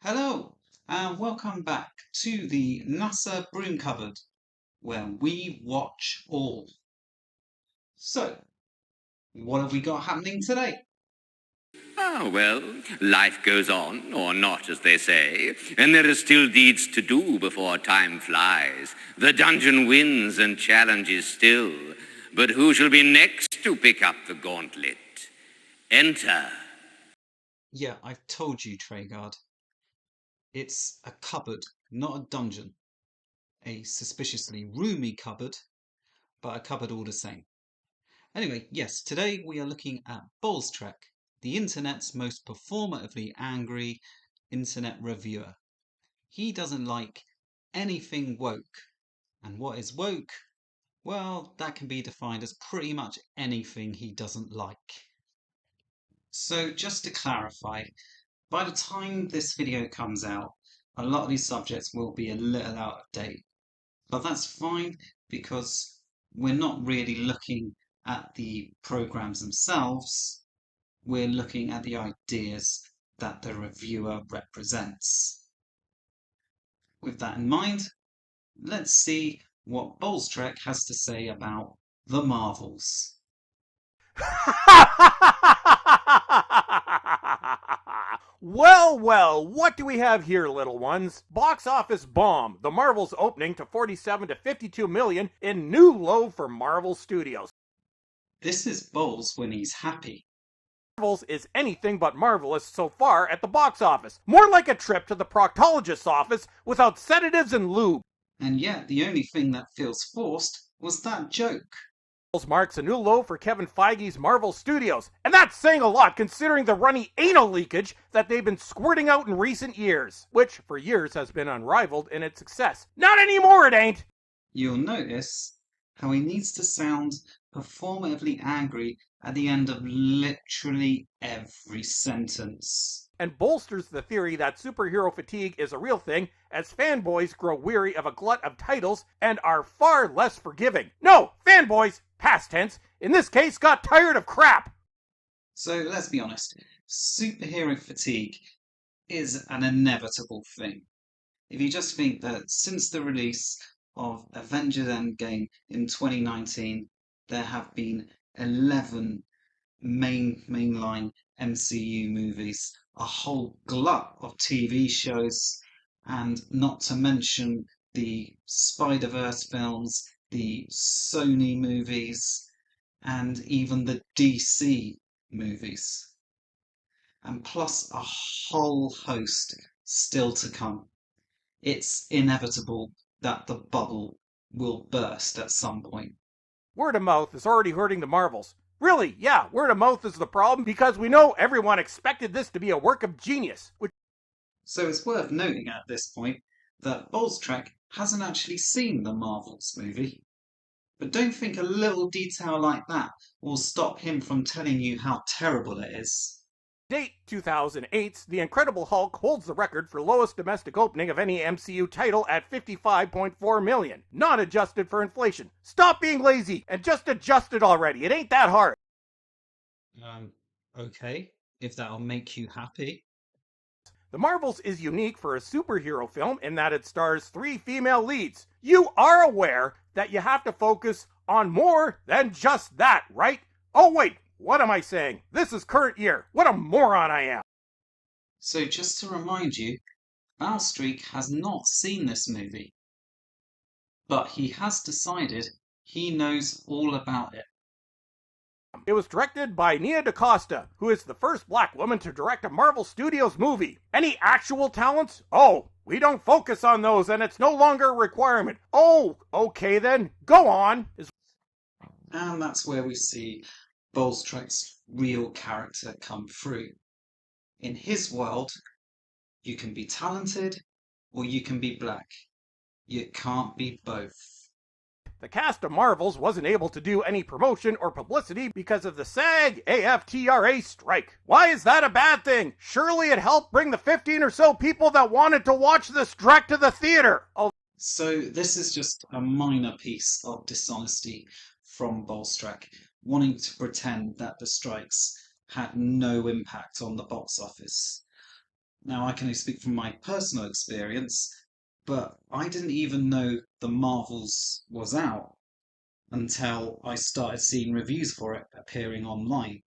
Hello, and welcome back to the NASA Broom Cupboard, where we watch all. So, what have we got happening today? Well, life goes on, or not, as they say, and there are still deeds to do before time flies. The dungeon wins and challenges still, but who shall be next to pick up the gauntlet? Enter. Yeah, I've told you, Treguard. It's a cupboard, not a dungeon. A suspiciously roomy cupboard, but a cupboard all the same. Anyway, yes, today we are looking at Bowlestrek, the internet's most performatively angry internet reviewer. He doesn't like anything woke. And what is woke? Well, that can be defined as pretty much anything he doesn't like. So just to clarify, by the time this video comes out, a lot of these subjects will be a little out of date. But that's fine because we're not really looking at the programs themselves, we're looking at the ideas that the reviewer represents. With that in mind, let's see what Bowlestrek has to say about the Marvels. Well, what do we have here, little ones? Box office bomb. The Marvels opening to 47 to 52 million in new low for Marvel Studios. This is Bowles when he's happy. Marvels is anything but marvelous so far at the box office. More like a trip to the proctologist's office without sedatives and lube. And yet the only thing that feels forced was that joke. Marks a new low for Kevin Feige's Marvel Studios, and that's saying a lot considering the runny anal leakage that they've been squirting out in recent years, which for years has been unrivaled in its success. Not anymore, it ain't! You'll notice how he needs to sound performatively angry at the end of literally every sentence. And bolsters the theory that superhero fatigue is a real thing as fanboys grow weary of a glut of titles and are far less forgiving. No, fanboys, past tense, in this case got tired of crap. So let's be honest, superhero fatigue is an inevitable thing. If you just think that since the release of Avengers Endgame in 2019, there have been 11 mainline MCU movies, a whole glut of TV shows, and not to mention the Spider-Verse films, the Sony movies, and even the DC movies. And plus a whole host still to come. It's inevitable that the bubble will burst at some point. Word of mouth is already hurting the Marvels. Really, yeah, word of mouth is the problem because we know everyone expected this to be a work of genius. So it's worth noting at this point that Bowlestrek hasn't actually seen the Marvels movie. But don't think a little detail like that will stop him from telling you how terrible it is. Date 2008's The Incredible Hulk holds the record for lowest domestic opening of any MCU title at 55.4 million, not adjusted for inflation. Stop being lazy and just adjust it already. It ain't that hard. Okay, if that'll make you happy. The Marvels is unique for a superhero film in that it stars 3 female leads. You are aware that you have to focus on more than just that, right? Oh wait, what am I saying? This is current year. What a moron I am. So just to remind you, Bowlestrek has not seen this movie. But he has decided he knows all about it. It was directed by Nia DaCosta, who is the first black woman to direct a Marvel Studios movie. Any actual talents? Oh, we don't focus on those and it's no longer a requirement. Oh, okay then, go on. And that's where we see Bowlestrek's real character come through. In his world, you can be talented or you can be black. You can't be both. The cast of Marvels wasn't able to do any promotion or publicity because of the SAG-AFTRA strike. Why is that a bad thing? Surely it helped bring the 15 or so people that wanted to watch this direct to the theater. So this is just a minor piece of dishonesty from Bowlestrek, wanting to pretend that the strikes had no impact on the box office. Now, I can only speak from my personal experience, but I didn't even know the Marvels was out until I started seeing reviews for it appearing online.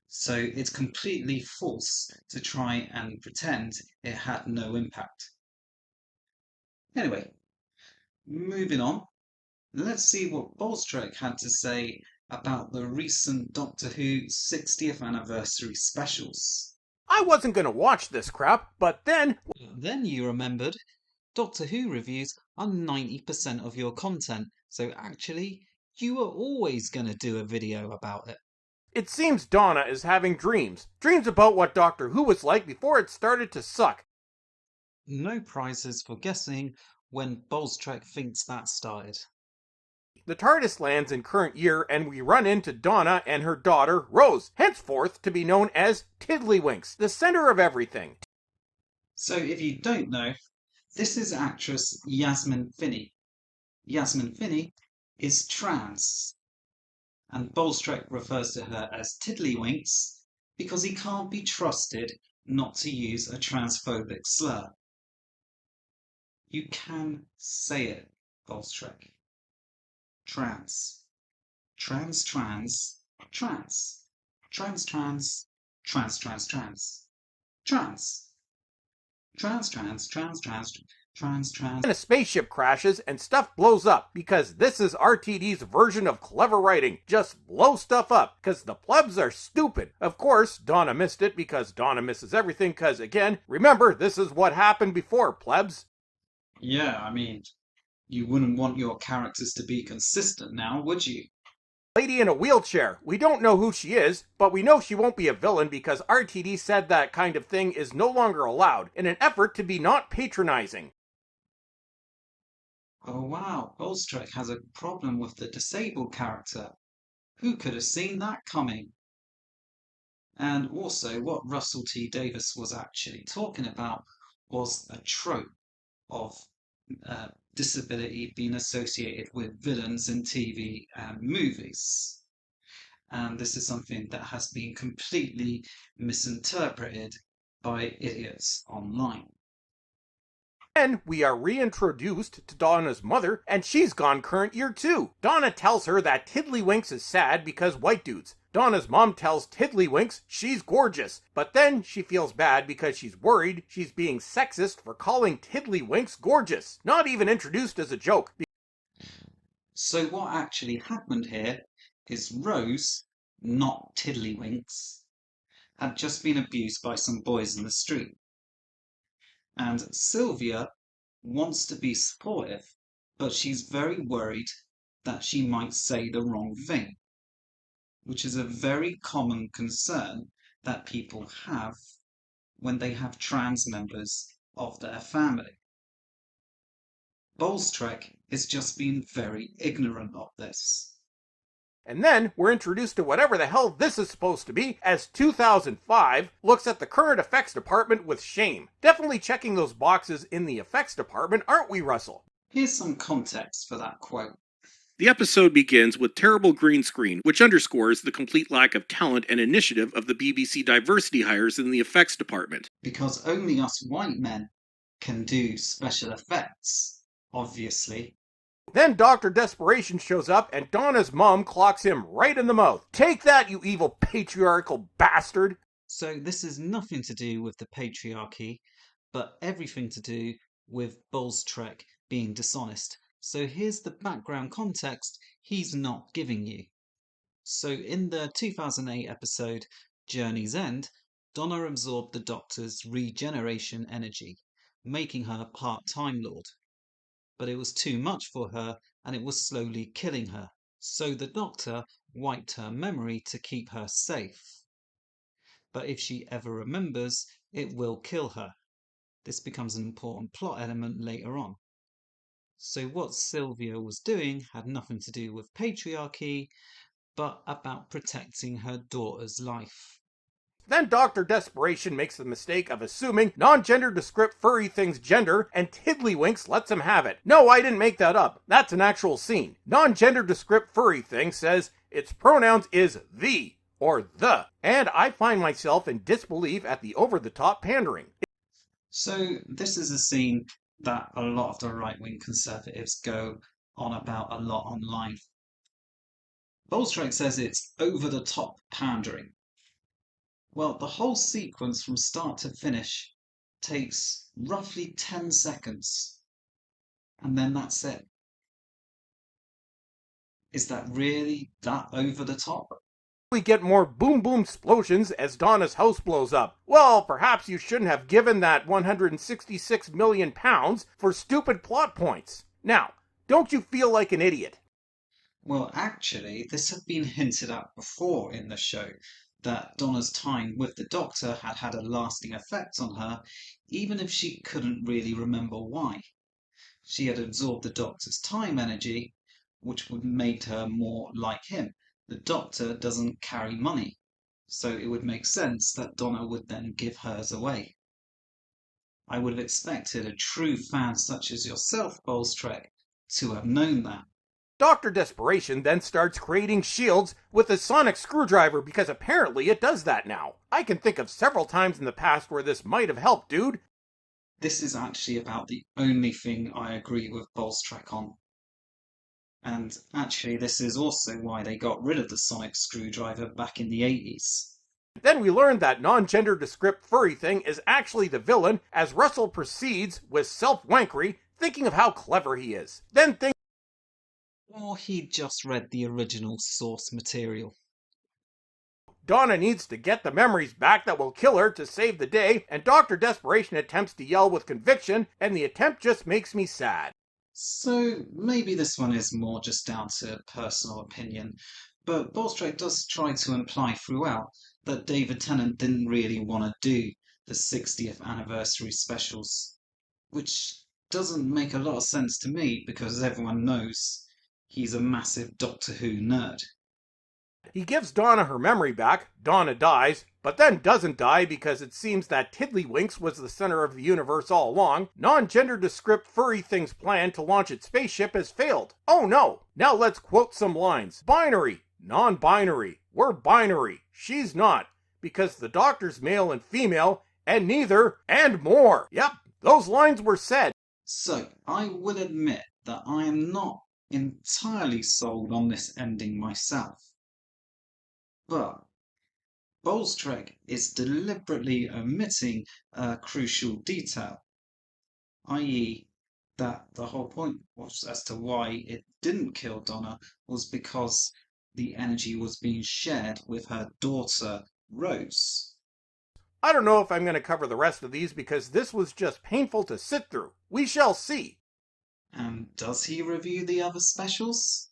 So it's completely false to try and pretend it had no impact. Anyway, moving on, let's see what Bowlestrek had to say about the recent Doctor Who 60th anniversary specials. I wasn't gonna watch this crap, but then Then you remembered Doctor Who reviews are 90% of your content, so actually, you were always going to do a video about it. it seems Donna is having dreams. Dreams about what Doctor Who was like before it started to suck. No prizes for guessing when Bowlestrek thinks that started. The TARDIS lands in current year and we run into Donna and her daughter, Rose, henceforth to be known as Tiddlywinks, the center of everything. So if you don't know, this is actress Yasmin Finney. Yasmin Finney is trans, and Bowlestrek refers to her as Tiddlywinks because he can't be trusted not to use a transphobic slur. You can say it, Bowlestrek. Trans. Trans, trans, trans. Trans, trans, trans, trans, trans. Trans. Trans, trans, trans, trans, trans, trans. And a spaceship crashes and stuff blows up because this is RTD's version of clever writing. Just blow stuff up because the plebs are stupid. Of course, Donna missed it because Donna misses everything because, again, remember, this is what happened before, plebs. Yeah, I mean, you wouldn't want your characters to be consistent now, would you? Lady in a wheelchair. We don't know who she is, but we know she won't be a villain because RTD said that kind of thing is no longer allowed in an effort to be not patronizing. Oh wow, Bowlestrek has a problem with the disabled character. Who could have seen that coming? And also, what Russell T Davies was actually talking about was a trope of disability being associated with villains in TV and movies. And this is something that has been completely misinterpreted by idiots online. Then we are reintroduced to Donna's mother, and she's gone current year too. Donna tells her that Tiddlywinks is sad because white dudes. Donna's mom tells Tiddlywinks she's gorgeous, but then she feels bad because she's worried she's being sexist for calling Tiddlywinks gorgeous. Not even introduced as a joke. So what actually happened here is Rose, not Tiddlywinks, had just been abused by some boys in the street. And Sylvia wants to be supportive, but she's very worried that she might say the wrong thing, which is a very common concern that people have when they have trans members of their family. Bowlestrek is just being very ignorant of this. And then we're introduced to whatever the hell this is supposed to be as 2005 looks at the current effects department with shame. Definitely checking those boxes in the effects department, aren't we, Russell? Here's some context for that quote. The episode begins with terrible green screen, which underscores the complete lack of talent and initiative of the BBC diversity hires in the effects department. Because only us white men can do special effects, obviously. Then Dr. Desperation shows up and Donna's mom clocks him right in the mouth. Take that, you evil patriarchal bastard! So this is nothing to do with the patriarchy, but everything to do with Bowlestrek being dishonest. So here's the background context he's not giving you. So in the 2008 episode Journey's End, Donna absorbed the Doctor's regeneration energy, making her part-time Lord. But it was too much for her and it was slowly killing her. So the Doctor wiped her memory to keep her safe. But if she ever remembers, it will kill her. This becomes an important plot element later on. So what Sylvia was doing had nothing to do with patriarchy, but about protecting her daughter's life. Then Dr. Desperation makes the mistake of assuming non-gender-descript furry thing's gender, and Tiddlywinks lets him have it. No, I didn't make that up. That's an actual scene. Non-gender-descript furry thing says its pronouns is the, or the, and I find myself in disbelief at the over-the-top pandering. So this is a scene that a lot of the right-wing conservatives go on about a lot online. Bowlestrek says it's over-the-top pandering. Well, the whole sequence from start to finish takes roughly 10 seconds, and then that's it. Is that really that over the top? We get more boom boom explosions as Donna's house blows up. Well, perhaps you shouldn't have given that £166 million for stupid plot points. Now, don't you feel like an idiot? Well, actually, this had been hinted at before in the show, that Donna's time with the Doctor had had a lasting effect on her, even if she couldn't really remember why. She had absorbed the Doctor's time energy, which would made her more like him. The Doctor doesn't carry money, so it would make sense that Donna would then give hers away. I would have expected a true fan such as yourself, Bowlestrek, to have known that. Dr. Desperation then starts creating shields with a sonic screwdriver because apparently it does that now. I can think of several times in the past where this might have helped, dude. This is actually about the only thing I agree with Bowlestrek on. And actually, this is also why they got rid of the sonic screwdriver back in the 80s. Then we learn that non-gender descript furry thing is actually the villain as Russell proceeds with self-wankery, thinking of how clever he is. Then things Or he just read the original source material. Donna needs to get the memories back that will kill her to save the day, and Dr. Desperation attempts to yell with conviction, and the attempt just makes me sad. So maybe this one is more just down to personal opinion, but Bowlestrek does try to imply throughout that David Tennant didn't really want to do the 60th anniversary specials, which doesn't make a lot of sense to me because everyone knows he's a massive Doctor Who nerd. He gives Donna her memory back, Donna dies, but then doesn't die because it seems that Tiddlywinks was the center of the universe all along. Non-gender descript furry thing's plan to launch its spaceship has failed. Oh no! Now let's quote some lines. Binary, non-binary, we're binary, she's not, because the Doctor's male and female, and neither, and more. Yep, those lines were said. So I will admit that I am not entirely sold on this ending myself. But Bowlestrek is deliberately omitting a crucial detail, i.e., that the whole point was as to why it didn't kill Donna was because the energy was being shared with her daughter, Rose. I don't know if I'm going to cover the rest of these because this was just painful to sit through. We shall see. And does he review the other specials?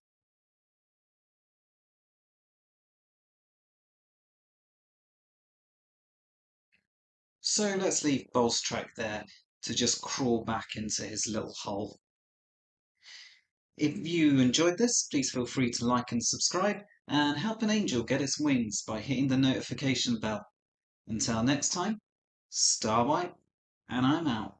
So let's leave Bowlestrek there to just crawl back into his little hole. If you enjoyed this, please feel free to like and subscribe, and help an angel get its wings by hitting the notification bell. Until next time, Starwipe, and I'm out.